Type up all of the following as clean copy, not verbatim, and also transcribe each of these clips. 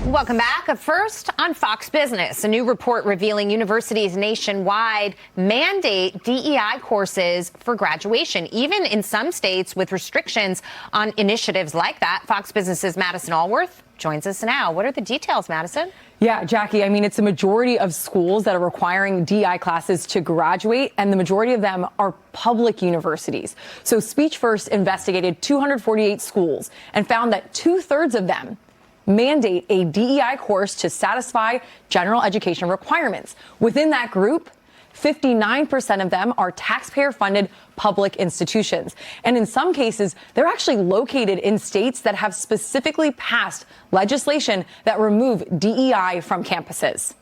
Welcome back. First on Fox Business, a new report revealing universities nationwide mandate DEI courses for graduation, even in some states with restrictions on initiatives like that. Fox Business's Madison Allworth joins us now. What are the details, Madison? Yeah, Jackie, I mean, it's a majority of schools that are requiring DEI classes to graduate, and the majority of them are public universities. So Speech First investigated 248 schools and found that 2/3 of them mandate a DEI course to satisfy general education requirements. Within that group, 59% of them are taxpayer-funded public institutions. And in some cases, they're actually located in states that have specifically passed legislation that remove DEI from campuses.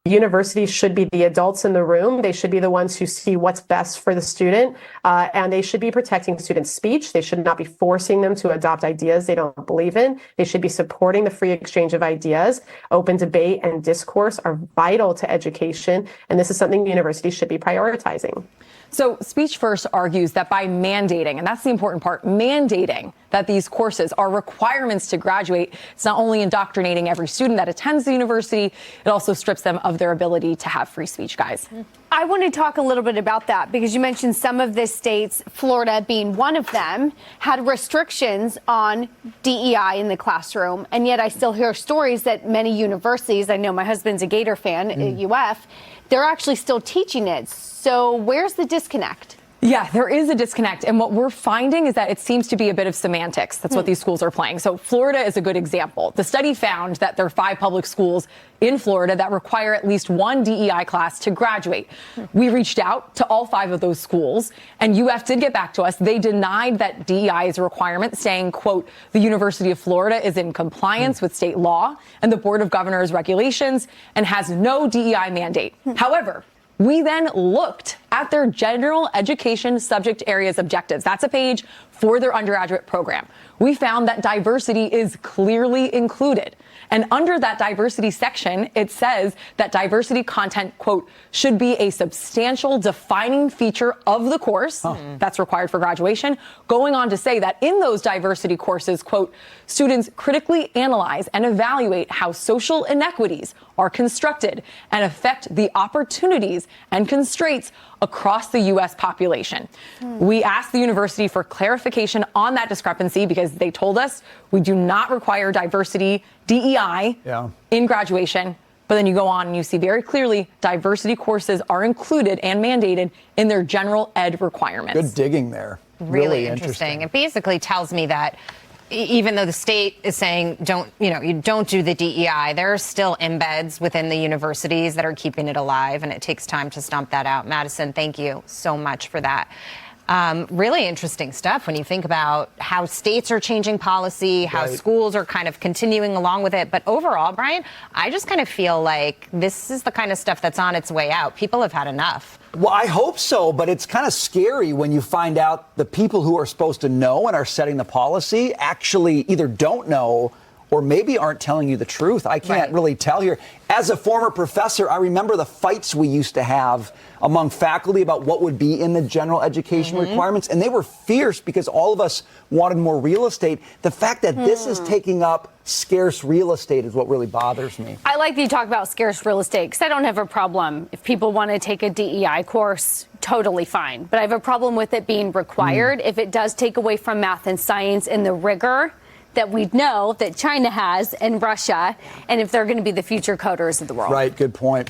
Universities should be the adults in the room. They should be the ones who see what's best for the student, and they should be protecting students' speech. They should not be forcing them to adopt ideas they don't believe in. They should be supporting the free exchange of ideas. Open debate and discourse are vital to education, and this is something universities should be prioritizing. So Speech First argues that by mandating, and that's the important part, mandating that these courses are requirements to graduate, it's not only indoctrinating every student that attends the university, it also strips them of their ability to have free speech, guys. I want to talk a little bit about that because you mentioned some of the states, Florida being one of them, had restrictions on DEI in the classroom. And yet I still hear stories that many universities, I know my husband's a Gator fan at UF, they're actually still teaching it. So where's the disconnect? Yeah, there is a disconnect. And what we're finding is that it seems to be a bit of semantics. That's what these schools are playing. So Florida is a good example. The study found that there are 5 public schools in Florida that require at least one DEI class to graduate. We reached out to all 5 of those schools, and UF did get back to us. They denied that DEI is a requirement, saying, quote, the University of Florida is in compliance with state law and the Board of Governors regulations and has no DEI mandate. However, we then looked at their general education subject areas objectives. That's a page for their undergraduate program. We found that diversity is clearly included. And under that diversity section, it says that diversity content, quote, should be a substantial defining feature of the course. That's required for graduation. Going on to say that in those diversity courses, quote, students critically analyze and evaluate how social inequities are constructed and affect the opportunities and constraints across the U.S. population. We asked the university for clarification on that discrepancy because they told us we do not require diversity DEI in graduation. But then you go on and you see very clearly diversity courses are included and mandated in their general ed requirements. Good digging there. Really interesting. It basically tells me that even though the state is saying you don't do the DEI, there are still embeds within the universities that are keeping it alive, and it takes time to stomp that out. Madison, thank you so much for that. Really interesting stuff when you think about how states are changing policy, how schools are kind of continuing along with it. But overall, Brian, I just kind of feel like this is the kind of stuff that's on its way out. People have had enough. Well, I hope so, but it's kind of scary when you find out the people who are supposed to know and are setting the policy actually either don't know or maybe aren't telling you the truth. I can't really tell here. As a former professor, I remember the fights we used to have among faculty about what would be in the general education requirements, and they were fierce because all of us wanted more real estate. The fact that this is taking up scarce real estate is what really bothers me. I like that you talk about scarce real estate because I don't have a problem if people want to take a DEI course, totally fine. But I have a problem with it being required if it does take away from math and science and the rigor that we know that China has and Russia, and if they're going to be the future coders of the world. Right, good point.